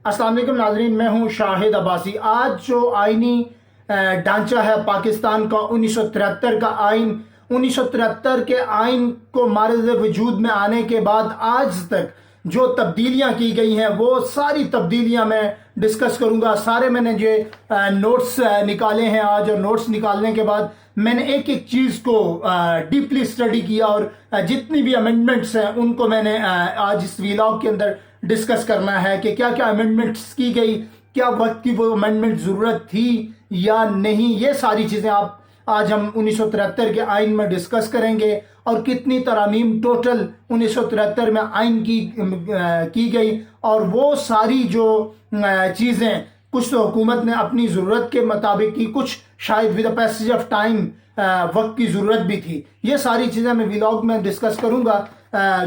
अस्सलाम वालेकुम नाजरीन, मैं हूं शाहिद अब्बासी। आज जो आईनी ढांचा है पाकिस्तान का 1973 का आइन, 1973 के आइन को मारज़ वजूद में आने के बाद आज तक जो तब्दीलियां की गई हैं वो सारी तब्दीलियां मैं डिस्कस करूंगा। सारे मैंने जो नोट्स निकाले हैं आज, और नोट्स निकालने के बाद मैंने एक एक चीज़ को डीपली स्टडी किया और जितनी भी अमेंडमेंट्स हैं उनको मैंने आज इस व्लॉग के अंदर डिस्कस करना है कि क्या क्या अमेंडमेंट्स की गई, क्या वक्त की वो अमेंडमेंट ज़रूरत थी या नहीं। ये सारी चीज़ें आप आज हम 1973 के आइन में डिस्कस करेंगे और कितनी तरामीम टोटल 1973 में आइन की गई, और वो सारी जो चीज़ें कुछ तो हुकूमत ने अपनी ज़रूरत के मुताबिक की, कुछ शायद with the passage of time वक्त की ज़रूरत भी थी। ये सारी चीज़ें मैं व्लॉग में डिस्कस करूँगा।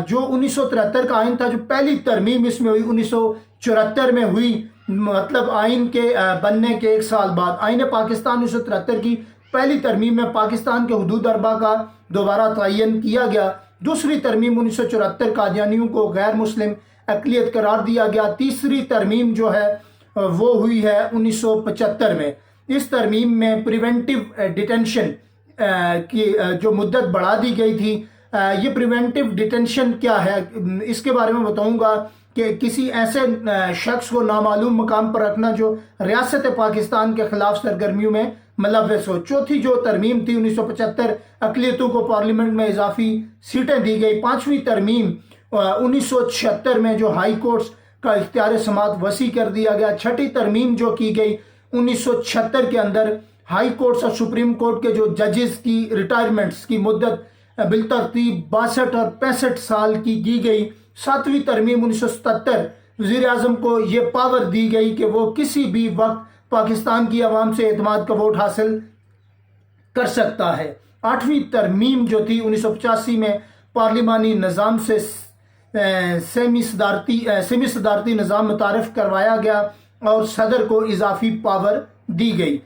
जो 1973 का आइन था, जो पहली तरमीम इसमें हुई 1974 में हुई, मतलब आइन के बनने के एक साल बाद आइन पाकिस्तान 1973 की पहली तरमीम में पाकिस्तान के हुदूद अरबा का दोबारा तयन किया गया। दूसरी तरमीम 1974 कादियानियों को गैर मुस्लिम अक़लियत करार दिया गया। तीसरी तरमीम जो है वो हुई है 1975 में। इस तरमीम में प्रिवेंटिव डिटेंशन की जो मुद्दत बढ़ा दी गई थी। ये प्रिवेंटिव डिटेंशन क्या है इसके बारे में बताऊंगा कि किसी ऐसे शख्स को नामालूम मकाम पर रखना जो रियासत पाकिस्तान के खिलाफ सरगर्मियों में मुलव्वस हो। चौथी जो तरमीम थी 1975, अक़लियतों को पार्लियामेंट में इजाफी सीटें दी गई। पांचवी तरमीम 1976 में जो हाई कोर्ट्स का इख्तियार समात वसी कर दिया गया। छठी तरमीम जो की गई 1976 के अंदर हाई कोर्ट्स और सुप्रीम कोर्ट के जो जजेस की रिटायरमेंट्स की मुद्दत बिलतरतीब 62 और 65 साल की गई। सातवीं तरमीम 1977 वज़ीर आज़म को ये पावर दी गई कि वो किसी भी वक्त पाकिस्तान की आवाम से एतमाद का वोट हासिल कर सकता है। आठवीं तरमीम जो थी 1985 में पार्लिमानी निज़ाम से सेमी सदारती निज़ाम मुतारफ़ करवाया गया और सदर को इजाफी पावर दी गई।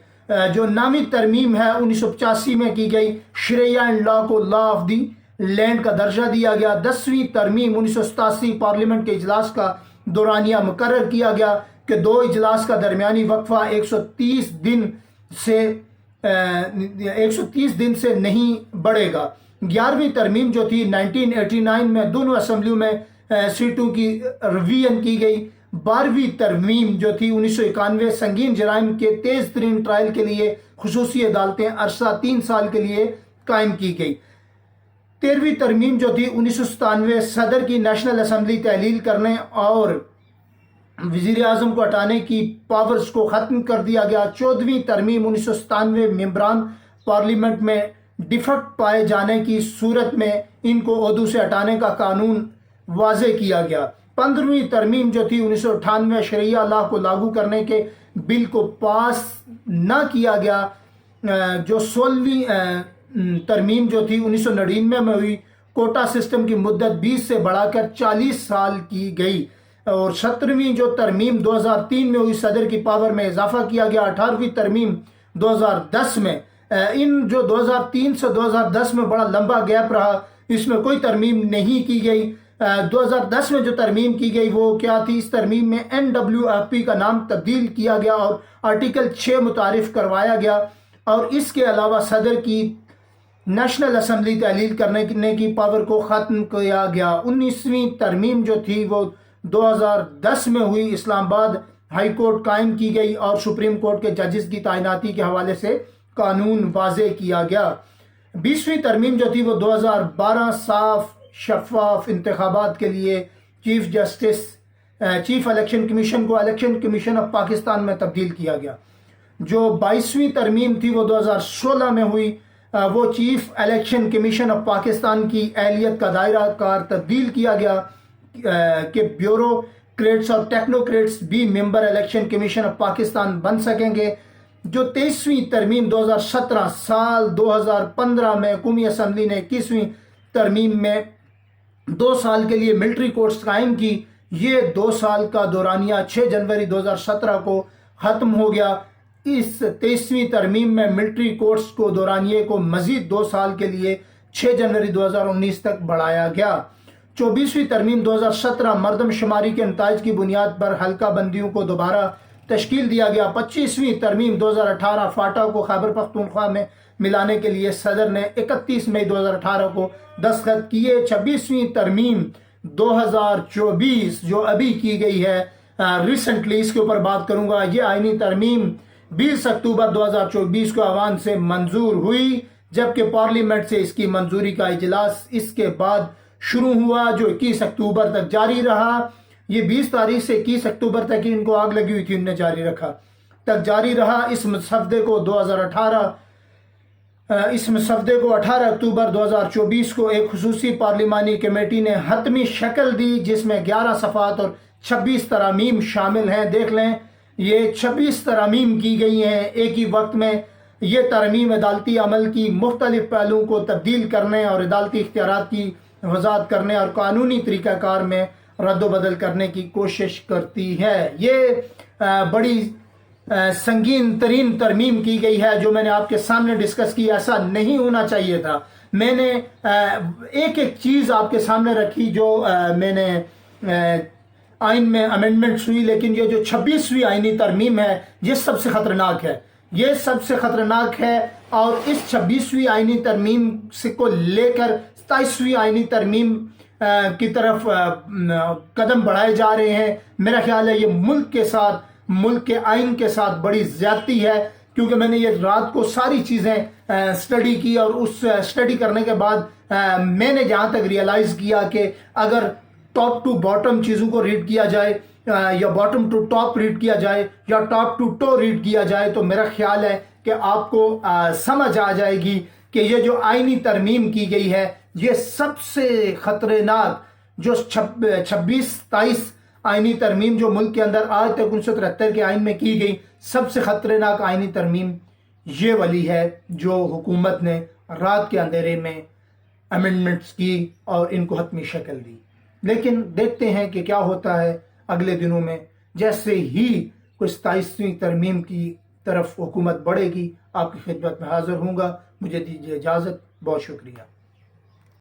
जो 9वीं तरमीम है 1985 में की गई, शरिया एंड लॉ को लॉ ऑफ दी लैंड का दर्जा दिया गया। 10वीं तरमीम 1987 पार्लियामेंट के इजलास का दौरानिया मुकर्रर किया गया कि 2 इजलास का दरमियानी वक्फा 130 दिन से नहीं बढ़ेगा। 11वीं तरमीम जो थी 1989 में दोनों असम्बलियों में सीटों की रिवीजन की गई। 12वीं तरमीम जो थी 1991 संगीन जराइम के तेज तरीन ट्रायल के लिए खुसूसी अदालतें अरसा 3 साल के लिए कायम की गई। 13वीं तरमीम जो थी 1997 सदर की नेशनल असम्बली तहलील करने और वज़ीर आज़म को हटाने की पावर्स को ख़त्म कर दिया गया। 14वीं तरमीम 1997 मेंबरान पार्लियामेंट में डिफेक्ट पाए जाने की सूरत में इनको ओहदों से हटाने का कानून वाज़े किया गया। 15वीं तरमीम जो थी 1998 शरिया लॉ को लागू करने के बिल को पास न किया गया। जो 16वीं तरमीम जो थी 1999 में हुई, कोटा सिस्टम की मुद्दत 20 से बढ़ाकर 40 साल की गई। और 17वीं जो तरमीम 2003 में हुई, सदर की पावर में इजाफा किया गया। 18वीं तरमीम 2010 में, इन जो 2003 से 2010 में बड़ा लंबा गैप रहा, इसमें कोई तरमीम नहीं की गई। 2010 में जो तरमीम की गई वो क्या थी? इस तरमीम में NWFP का नाम तब्दील किया गया और आर्टिकल 6 मुतारिफ करवाया गया, और इसके अलावा सदर की नेशनल असम्बली तहलील करने की पावर को ख़त्म किया गया। 19वीं तरमीम जो थी वो 2010 में हुई, इस्लामाबाद हाई कोर्ट कायम की गई और सुप्रीम कोर्ट के जजेस की तैनाती के हवाले से कानून वाज़े किया गया। 20वीं तरमीम जो थी वो 2012 साफ शफाफ इंतखाबात के लिए चीफ इलेक्शन कमीशन को इलेक्शन कमीशन ऑफ पाकिस्तान में तब्दील किया गया। जो 22वीं तरमीम थी वो 2016 में हुई, वो chief election commission of Pakistan की एहलियत का दायरा कार तब्दील किया गया कि ब्यूरोक्रेट्स और टेक्नोक्रेट्स भी member election commission of Pakistan बन सकेंगे। जो 23वीं तरमीम 2017 साल 2015 में कौमी असम्बली ने 21वीं तरमीम में 2 साल के लिए मिलिट्री कोर्ट्स कायम की। ये 2 साल का दौरानिया 6 जनवरी 2017 को ख़त्म हो गया। इस 23वीं तरमीम में मिलिट्री कोर्ट्स को दौरानिए को मज़ीद 2 साल के लिए 6 जनवरी 2019 तक बढ़ाया गया। 24वीं तरमीम 2017 मरदम शुमारी के नताइज की बुनियाद पर हल्का बंदियों को दोबारा तश्कील दिया गया। 25वीं तरमीम 2018 फाटा को खैबर पख्तूनख्वा में मिलाने के लिए सदर ने 31 मई 2018 को दस्तखत किए। 26वीं तरमीम 2024 जो अभी की गई है रिसेंटली, इसके ऊपर बात करूंगा। ये आईनी तरमीम 20 अक्टूबर 2024 को अवान से मंजूर हुई, जबकि पार्लियामेंट से इसकी मंजूरी का इजलास इसके बाद शुरू हुआ, जो 21 अक्टूबर तक जारी रहा। ये 20 तारीख से 21 अक्टूबर तक इनको आग लगी हुई थी, उन्होंने जारी रखा तक जारी रहा। इस मसवदे को 18 अक्टूबर 2024 को एक खुसूसी पार्लिमानी कमेटी ने हतमी शक्ल दी, जिसमें 11 सफ़ात और 26 तरामीम शामिल हैं। देख लें, ये 26 तरामीम की गई हैं एक ही वक्त में। ये तरमीम अदालती अमल की मुख्तलिफ पहलुओं को तब्दील करने और अदालती इख्तियारात की वजाहत करने और कानूनी तरीक़ाकार में रद्द-ओ-बदल करने की कोशिश करती है। ये बड़ी संगीन तरीन तरमीम की गई है, जो मैंने आपके सामने डिस्कस की। ऐसा नहीं होना चाहिए था। मैंने एक एक चीज़ आपके सामने रखी जो मैंने आइन में अमेंडमेंट्स हुई, लेकिन ये जो 26वीं आइनी तरमीम है ये सबसे ख़तरनाक है। ये सबसे ख़तरनाक है और इस 26वीं आइनी तरमीम से को लेकर 27वीं आइनी तरमीम की तरफ कदम बढ़ाए जा रहे हैं। मेरा ख्याल है ये मुल्क के साथ, मुल्क के आइन के साथ बड़ी ज़्यादती है, क्योंकि मैंने ये रात को सारी चीज़ें स्टडी की और उस स्टडी करने के बाद मैंने जहाँ तक रियलाइज़ किया कि अगर टॉप टू बॉटम चीज़ों को रीड किया जाए या बॉटम टू टॉप रीड किया जाए या टॉप टू टो रीड किया जाए, तो मेरा ख्याल है कि आपको समझ आ जाएगी कि ये जो आइनी तरमीम की गई है ये सबसे ख़तरनाक जो 26-23 आइनी तरमीम जो मुल्क के अंदर आज तक 1973 के आइन में की गई, सबसे ख़तरनाक आइनी तरमीम ये वाली है जो हुकूमत ने रात के अंधेरे में अमेंडमेंट्स की और इनको हतमी शक्ल दी। लेकिन देखते हैं कि क्या होता है अगले दिनों में। जैसे ही कोई 27वीं तरमीम की तरफ हुकूमत बढ़ेगी, आपकी खिदमत में हाजिर होऊंगा। मुझे दीजिए इजाज़त। बहुत शुक्रिया।